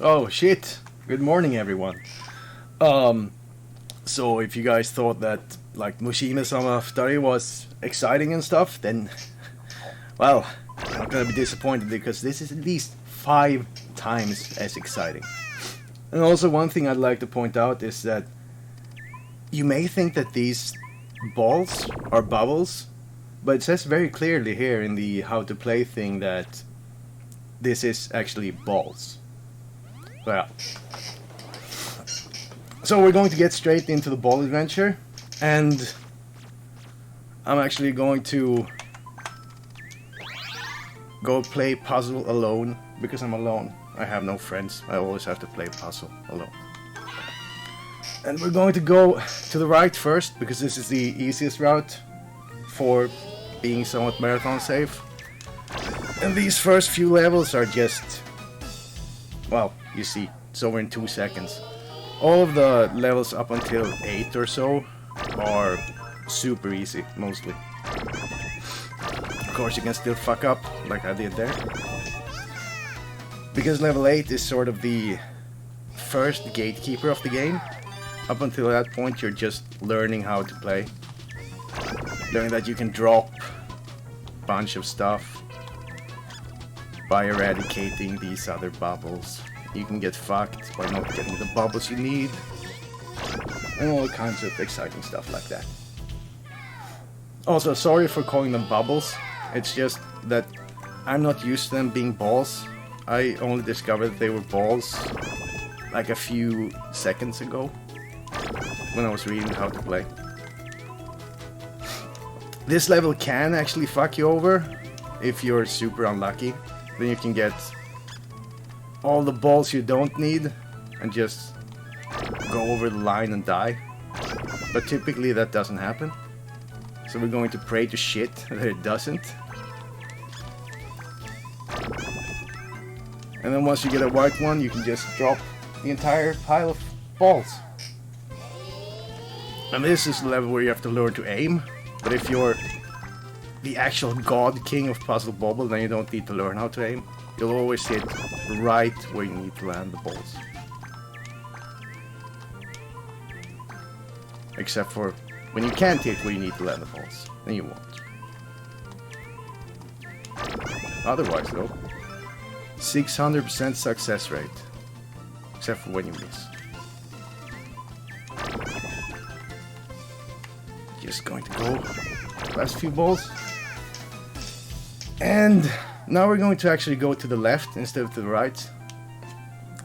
Oh shit! Good morning, everyone. So if you guys thought that like Mushima-sama Futari was exciting and stuff, then well, I'm not gonna be disappointed because this is at least 5 times as exciting. And also one thing I'd like to point out is that you may think that these balls are bubbles, but it says very clearly here in the how to play thing that this is actually balls. Well, so we're going to get straight into the ball adventure, and I'm actually going to go play puzzle alone because I'm alone. I have no friends. I always have to play puzzle alone. And we're going to go to the right first because this is the easiest route for being somewhat marathon safe. And these first few levels are just, well, you see, it's over in 2 seconds. All of the levels up until 8 or so are super easy, mostly. Of course, you can still fuck up, like I did there. Because level 8 is sort of the first gatekeeper of the game. Up until that point, you're just learning how to play. Learning that you can drop a bunch of stuff by eradicating these other bubbles. You can get fucked by not getting the bubbles you need. And all kinds of exciting stuff like that. Also, sorry for calling them bubbles. It's just that I'm not used to them being balls. I only discovered that they were balls like a few seconds ago when I was reading how to play. This level can actually fuck you over if you're super unlucky. Then you can get all the balls you don't need and just go over the line and die. But typically that doesn't happen. So we're going to pray to shit that it doesn't. And then once you get a white one, you can just drop the entire pile of balls. And this is the level where you have to learn to aim. But if you're the actual god king of Puzzle Bobble, then you don't need to learn how to aim. You'll always hit right where you need to land the balls. Except for when you can't hit where you need to land the balls, then you won't. Otherwise though, 600% success rate. Except for when you miss. Just going to go last few balls. And now we're going to actually go to the left instead of to the right.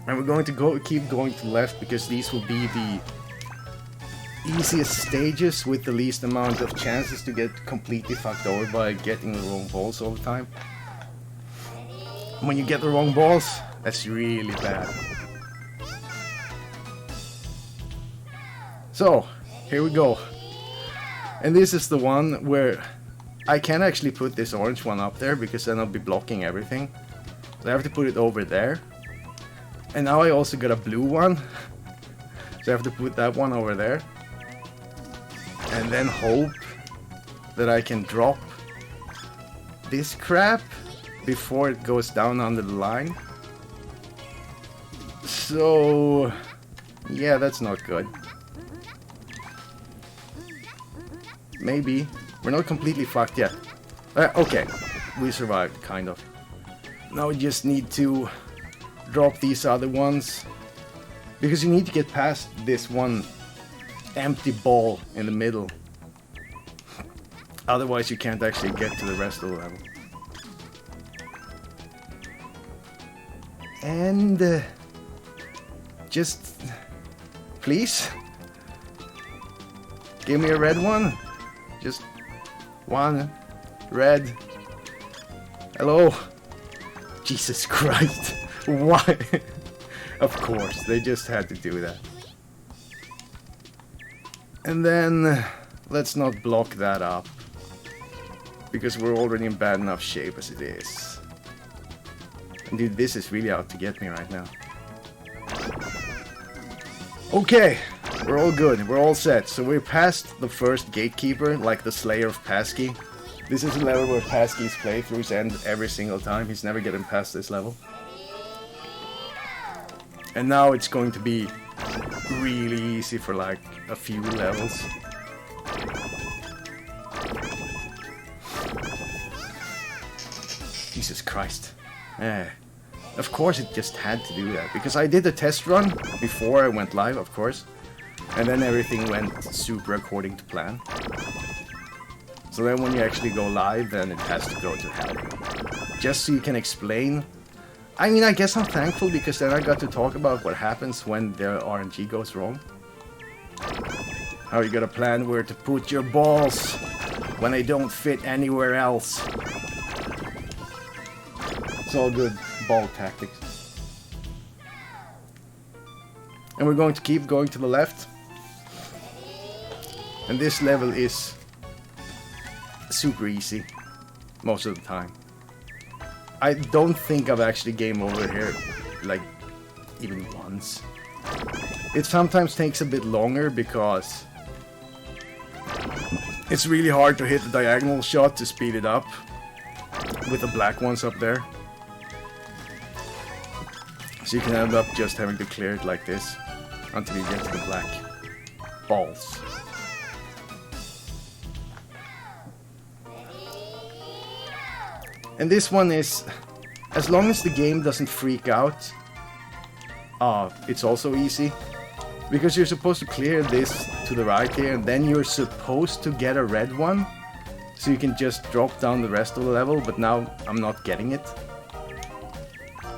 And we're going to keep going to the left because these will be the easiest stages with the least amount of chances to get completely fucked over by getting the wrong balls all the time. When you get the wrong balls, that's really bad. So, here we go. And this is the one where I can't actually put this orange one up there because then I'll be blocking everything. So I have to put it over there. And now I also got a blue one. So I have to put that one over there. And then hope that I can drop this crap before it goes down under the line. So yeah, that's not good. Maybe. We're not completely fucked yet. Okay, we survived, kind of. Now we just need to drop these other ones. Because you need to get past this one empty ball in the middle. Otherwise you can't actually get to the rest of the level. And just please give me a red one. Just one red. Hello. Jesus Christ. Why? Of course, they just had to do that. And then let's not block that up. because we're already in bad enough shape as it is. And dude, this is really out to get me right now. Okay, we're all good, we're all set. So we're past the first gatekeeper, like the Slayer of Passkey. This is a level where Passkey's playthroughs end every single time. He's never getting past this level. And now it's going to be really easy for like a few levels. Jesus Christ. Of course it just had to do that, because I did a test run before I went live, of course. And then everything went super according to plan. So then when you actually go live, then it has to go to hell. Just so you can explain. I mean, I guess I'm thankful, because then I got to talk about what happens when the RNG goes wrong. How you gotta plan where to put your balls when they don't fit anywhere else. It's all good ball tactics. And we're going to keep going to the left. And this level is super easy most of the time. I don't think I've actually game over here like even once. It sometimes takes a bit longer because it's really hard to hit the diagonal shot to speed it up with the black ones up there. So you can end up just having to clear it like this until you get to the black balls. And this one is, as long as the game doesn't freak out, it's also easy. Because you're supposed to clear this to the right here, and then you're supposed to get a red one. So you can just drop down the rest of the level, but now I'm not getting it.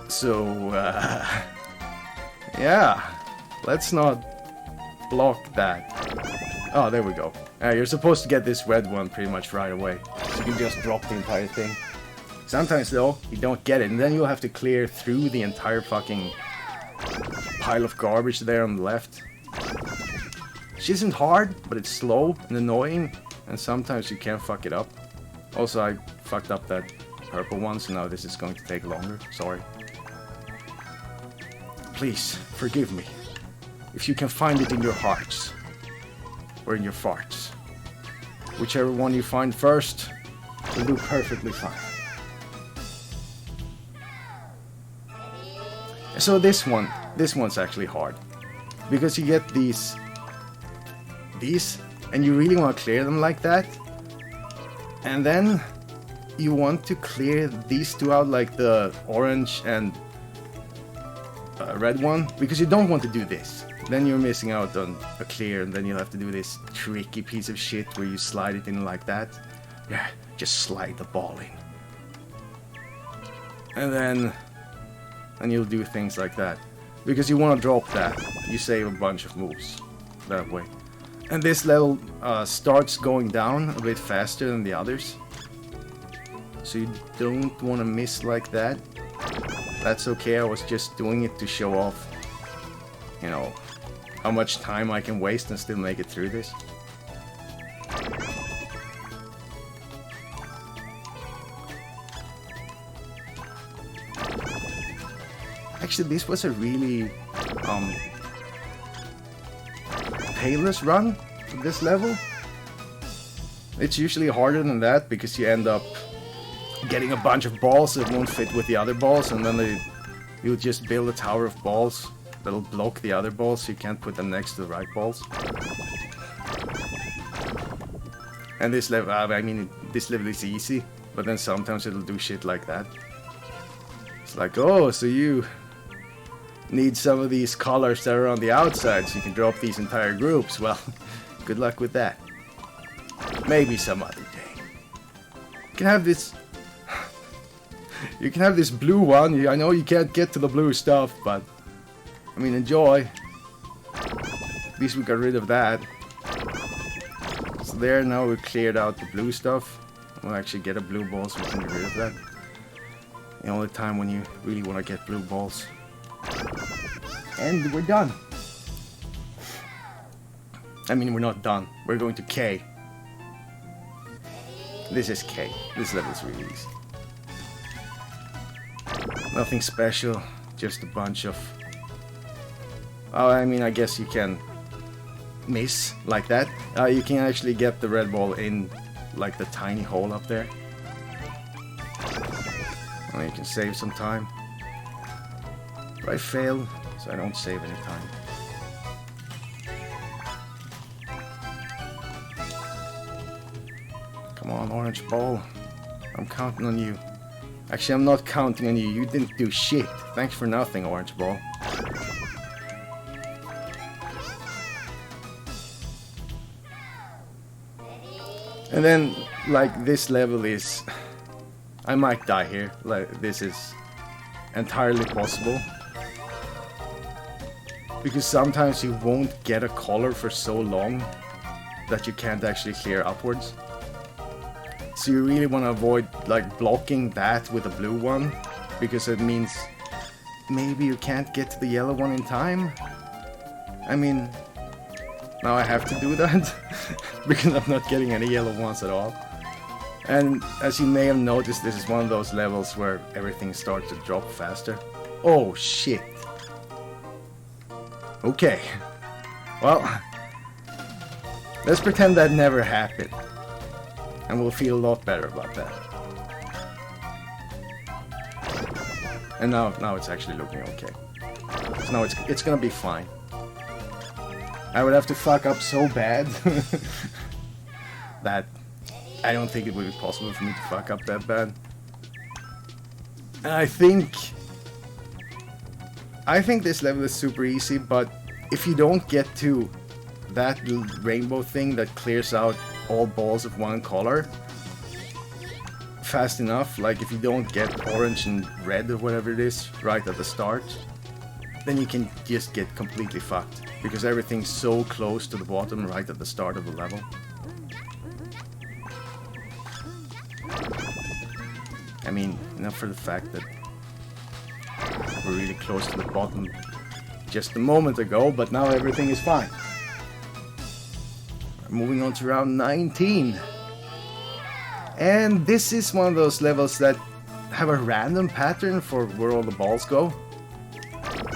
So, yeah, let's not block that. Oh, there we go. You're supposed to get this red one pretty much right away. So you can just drop the entire thing. Sometimes though, you don't get it, and then you'll have to clear through the entire fucking pile of garbage there on the left. Which isn't hard, but it's slow and annoying, and sometimes you can't fuck it up. Also, I fucked up that purple one, so now this is going to take longer. Sorry. Please, forgive me. If you can find it in your hearts. Or in your farts. Whichever one you find first, will do perfectly fine. So this one's actually hard. Because you get these, and you really want to clear them like that. And then you want to clear these two out, like the orange and red one, because you don't want to do this. Then you're missing out on a clear, and then you'll have to do this tricky piece of shit where you slide it in like that. Yeah, just slide the ball in. And you'll do things like that. Because you want to drop that, you save a bunch of moves that way. And this level starts going down a bit faster than the others. So you don't want to miss like that. That's okay, I was just doing it to show off, you know, how much time I can waste and still make it through this. Actually, this was a really painless run for this level. It's usually harder than that because you end up getting a bunch of balls that won't fit with the other balls, and then you'll just build a tower of balls that'll block the other balls so you can't put them next to the right balls. And this level, I mean, this level is easy, but then sometimes it'll do shit like that. It's like, oh, so you need some of these colors that are on the outside so you can drop these entire groups. Well, good luck with that. Maybe some other day. You can have this... You can have this blue one. I know you can't get to the blue stuff, but... I mean, enjoy. At least we got rid of that. So there, now we cleared out the blue stuff. We'll actually get a blue ball so we can get rid of that. The only time when you really want to get blue balls. And we're done. I mean, we're not done. We're going to K. This is K. This level's really easy. Nothing special, just a bunch of... Oh, I mean, I guess you can miss like that. You can actually get the red ball in like the tiny hole up there. And you can save some time. But I failed, so I don't save any time. Come on, orange ball. I'm counting on you. Actually, I'm not counting on you. You didn't do shit. Thanks for nothing, orange ball. And then, like, this level is... I might die here. Like, this is entirely possible. Because sometimes you won't get a color for so long that you can't actually clear upwards. So you really want to avoid, like, blocking that with a blue one. Because it means maybe you can't get to the yellow one in time. I mean... Now I have to do that. Because I'm not getting any yellow ones at all. And as you may have noticed, this is one of those levels where everything starts to drop faster. Oh shit. Okay. Well, let's pretend that never happened. And we'll feel a lot better about that. And now it's actually looking okay. So now it's gonna be fine. I would have to fuck up so bad that I don't think it would be possible for me to fuck up that bad. And I think this level is super easy, but if you don't get to that little rainbow thing that clears out all balls of one color fast enough, like if you don't get orange and red or whatever it is right at the start, then you can just get completely fucked. Because everything's so close to the bottom right at the start of the level. I mean, enough for the fact that we're really close to the bottom just a moment ago, but now everything is fine. Moving on to round 19. And this is one of those levels that have a random pattern for where all the balls go.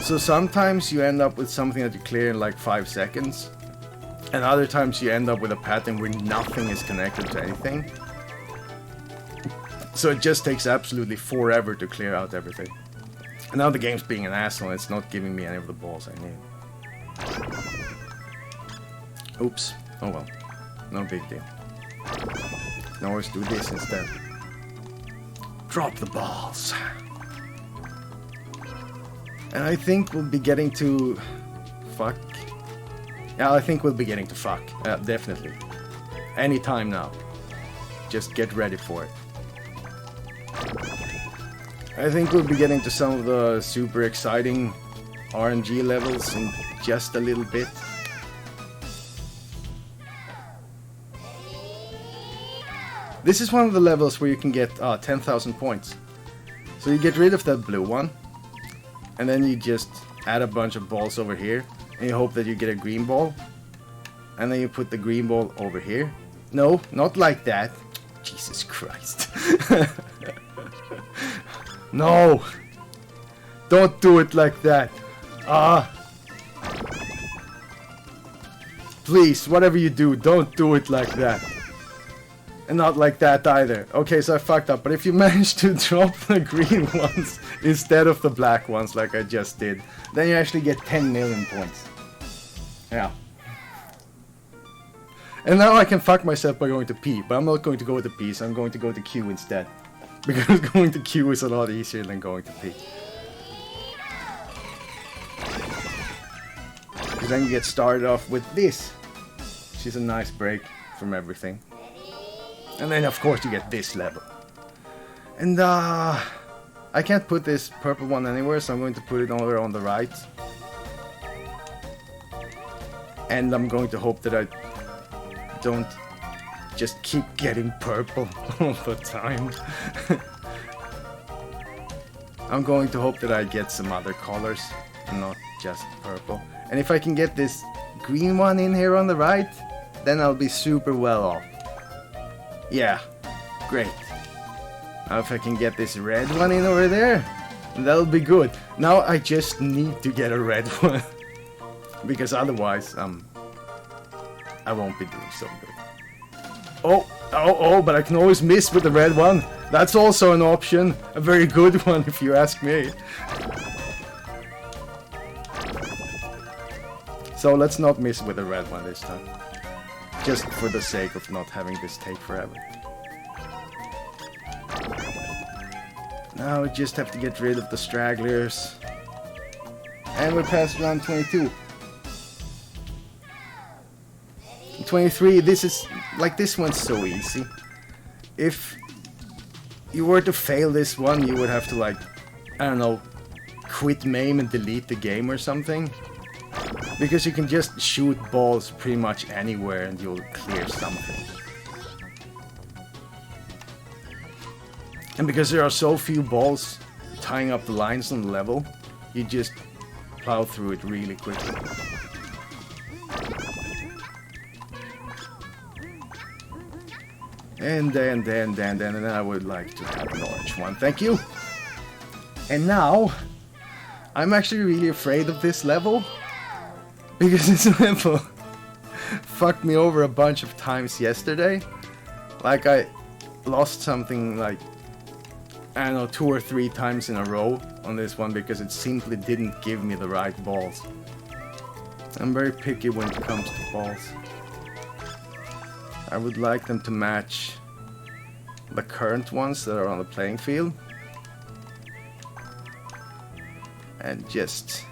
So sometimes you end up with something that you clear in like 5 seconds. And other times you end up with a pattern where nothing is connected to anything. So it just takes absolutely forever to clear out everything. And now the game's being an asshole, it's not giving me any of the balls I need. Oops. Oh well. No big deal. Now let's do this instead. Drop the balls. And I think we'll be getting to... Fuck. Yeah, I think we'll be getting to fuck. Definitely. Anytime now. Just get ready for it. I think we'll be getting to some of the super exciting RNG levels in just a little bit. This is one of the levels where you can get 10,000 points. So you get rid of that blue one. And then you just add a bunch of balls over here. And you hope that you get a green ball. And then you put the green ball over here. No, not like that. Jesus Christ. No! Don't do it like that. Please, whatever you do, don't do it like that. And not like that either. Okay, so I fucked up. But if you manage to drop the green ones instead of the black ones like I just did, then you actually get 10 million points. Yeah. And now I can fuck myself by going to P. But I'm not going to go to P, so I'm going to go to Q instead. Because going to Q is a lot easier than going to P. Because then you get started off with this. Which is a nice break from everything. And then of course you get this level. And I can't put this purple one anywhere, so I'm going to put it over on the right. And I'm going to hope that I don't just keep getting purple all the time. I'm going to hope that I get some other colors, and not just purple. And if I can get this green one in here on the right, then I'll be super well off. Yeah, Great. Now if I can get this red one in over there, that'll be good. Now I just need to get a red one. Because otherwise, I won't be doing so good. Oh, but I can always miss with the red one. That's also an option. A very good one, if you ask me. So let's not miss with the red one this time. Just for the sake of not having this take forever. Now we just have to get rid of the stragglers. And we're past round 22. 23, this is, like, this one's so easy. If you were to fail this one, you would have to, like, I don't know, quit MAME and delete the game or something. Because you can just shoot balls pretty much anywhere and you'll clear something. And because there are so few balls tying up the lines on the level, you just plow through it really quickly. And then I would like to have an orange one, thank you. And now, I'm actually really afraid of this level. Because this level fucked me over a bunch of times yesterday. Like, I lost something like, I don't know, 2 or 3 times in a row on this one because it simply didn't give me the right balls. I'm very picky when it comes to balls. I would like them to match the current ones that are on the playing field. And just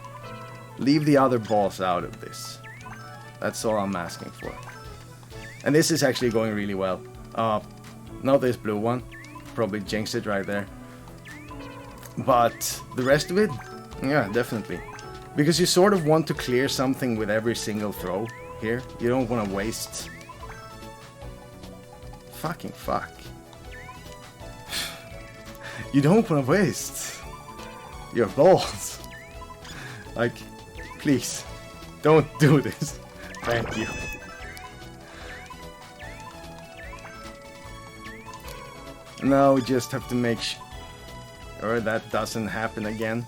leave the other balls out of this. That's all I'm asking for. And this is actually going really well. Not this blue one. Probably jinxed it right there. But the rest of it, yeah, definitely. Because you sort of want to clear something with every single throw here. You don't want to waste... Fucking fuck. You don't want to waste your balls. Like, please, don't do this. Thank you. Now we just have to make sure that doesn't happen again.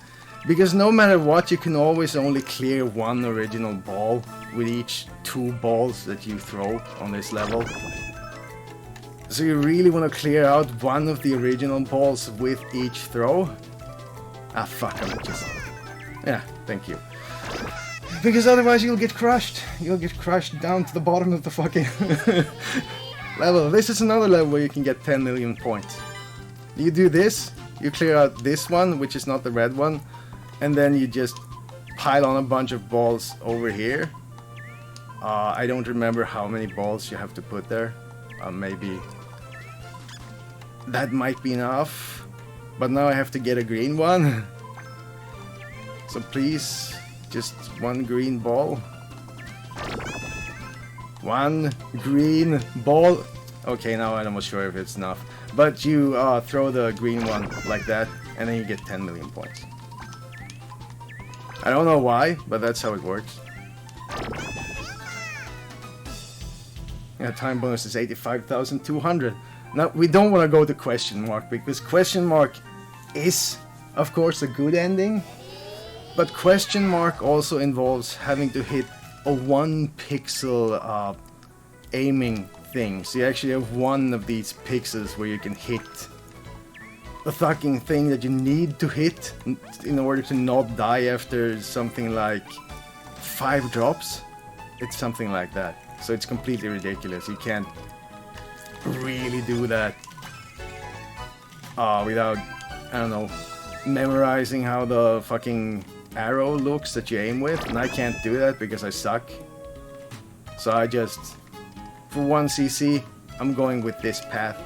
Because no matter what, you can always only clear one original ball with each 2 balls that you throw on this level. So you really want to clear out one of the original balls with each throw? Ah, fuck, I'm just... Yeah, thank you. Because otherwise you'll get crushed. You'll get crushed down to the bottom of the fucking level. This is another level where you can get 10 million points. You do this, you clear out this one, which is not the red one, and then you just pile on a bunch of balls over here. I don't remember how many balls you have to put there. Maybe... That might be enough. But now I have to get a green one. So please, just 1 green ball. 1 green ball. Okay, now I'm almost sure if it's enough. But you throw the green one like that, and then you get 10 million points. I don't know why, but that's how it works. Yeah, time bonus is 85,200. Now, we don't want to go to question mark, because question mark is, of course, a good ending. But question mark also involves having to hit a 1 pixel aiming thing. So you actually have 1 of these pixels where you can hit the fucking thing that you need to hit in order to not die after something like 5 drops. It's something like that. So it's completely ridiculous. You can't really do that without, I don't know, memorizing how the fucking arrow looks that you aim with. And I can't do that because I suck. So I just, for 1 CC, I'm going with this path,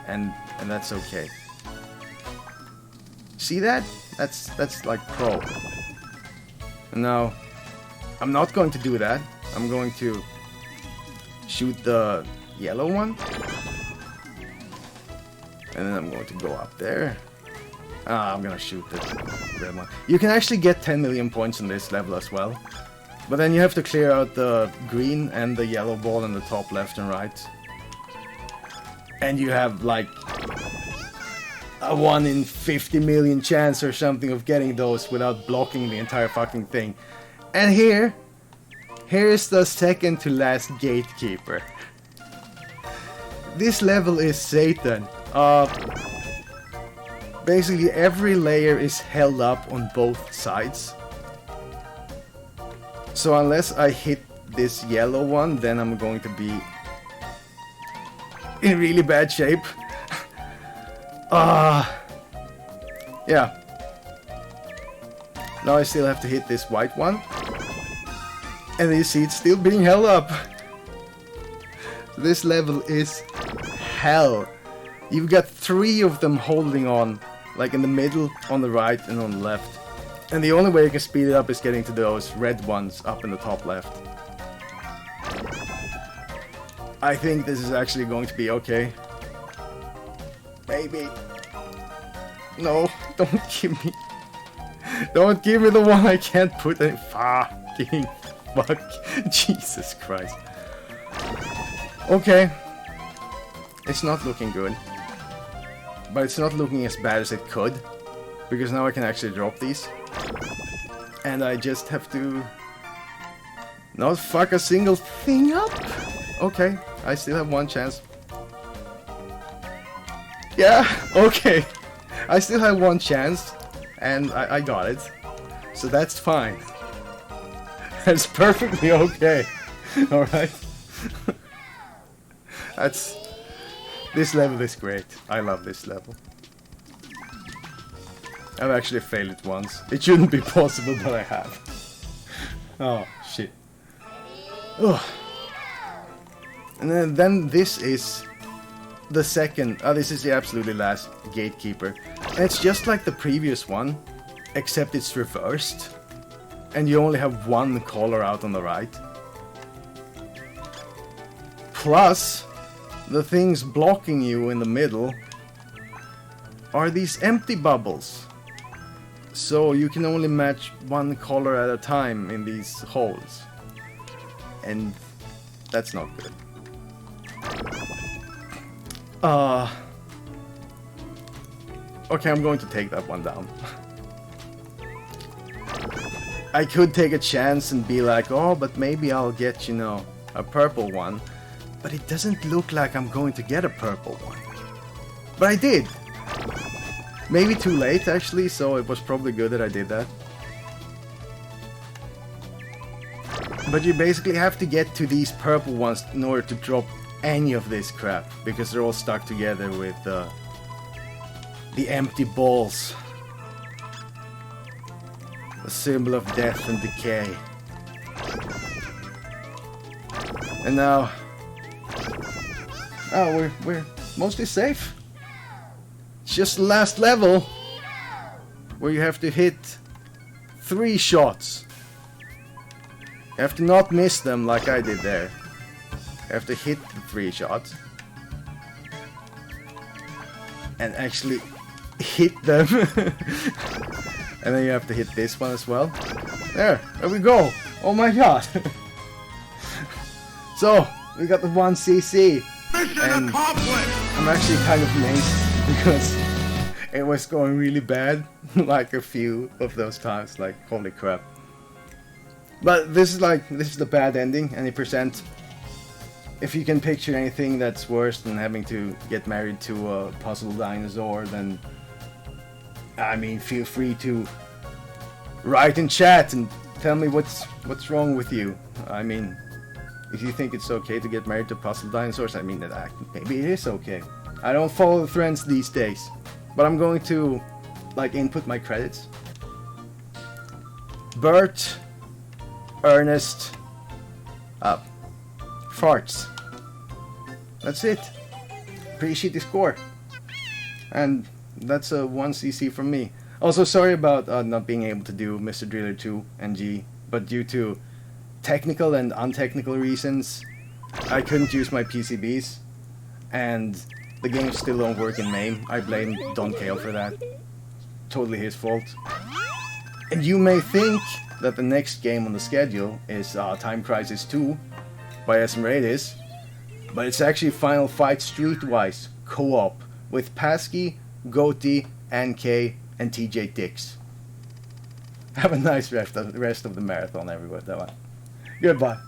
and that's okay. See that? That's like pro. And now, I'm not going to do that. I'm going to shoot the yellow one. And then I'm going to go up there. I'm gonna shoot the red one. You can actually get 10 million points in this level as well. But then you have to clear out the green and the yellow ball in the top left and right. and you have like a 1 in 50 million chance or something of getting those without blocking the entire fucking thing. And here's the second to last gatekeeper. This level is Satan. Basically every layer is held up on both sides. So unless I hit this yellow one, then I'm going to be in really bad shape. Yeah. Now I still have to hit this white one. And you see it's still being held up. This level is hell. You've got 3 of them holding on, like in the middle, on the right, and on the left. And the only way you can speed it up is getting to those red ones up in the top left. I think this is actually going to be okay. Maybe. No, don't give me... Don't give me the one I can't put in... Fucking fuck. Jesus Christ. Okay. It's not looking good. But it's not looking as bad as it could. Because now I can actually drop these. And I just have to... not fuck a single thing up? Okay, I still have 1 chance. Yeah, okay. I still have 1 chance, and I got it. So that's fine. That's perfectly okay. Alright? That's... This level is great. I love this level. I've actually failed it once. It shouldn't be possible, but I have. Oh, shit. Ugh. And then this is the second... this is the absolutely last gatekeeper. And it's just like the previous one, except it's reversed. And you only have 1 color out on the right. Plus, the things blocking you in the middle are these empty bubbles. So you can only match 1 color at a time in these holes. And that's not good. Okay, I'm going to take that one down. I could take a chance and be like, oh, but maybe I'll get, you know, a purple one. But it doesn't look like I'm going to get a purple one. But I did! Maybe too late, actually, so it was probably good that I did that. But you basically have to get to these purple ones in order to drop any of this crap, because they're all stuck together with the empty balls. The symbol of death and decay. And now... oh, we're mostly safe. It's just the last level where you have to hit 3 shots. You have to not miss them like I did there. You have to hit the 3 shots. And actually hit them. And then you have to hit this one as well. There we go. Oh my god. So, we got the 1 CC. And I'm actually kind of amazed because it was going really bad. Like a few of those times. Like, holy crap. But this is the bad ending, any percent. If you can picture anything that's worse than having to get married to a puzzle dinosaur, then I mean, feel free to write in chat and tell me what's wrong with you. I mean, if you think it's okay to get married to puzzle dinosaurs, I mean, maybe it is okay. I don't follow the trends these days, but I'm going to like input my credits. Bert, Ernest, farts. That's it. Pretty shitty score. And that's a 1 CC from me. Also, sorry about not being able to do Mr. Driller 2 and G, but due to technical and untechnical reasons, I couldn't use my PCBs, and the games still don't work in MAME. I blame Don Kale for that. Totally his fault. And you may think that the next game on the schedule is Time Crisis 2 by SM Radis, But it's actually Final Fight Streetwise co-op with Pasky, Goatee, NK, and TJ Dix. Have a nice rest of the marathon, everyone. Goodbye.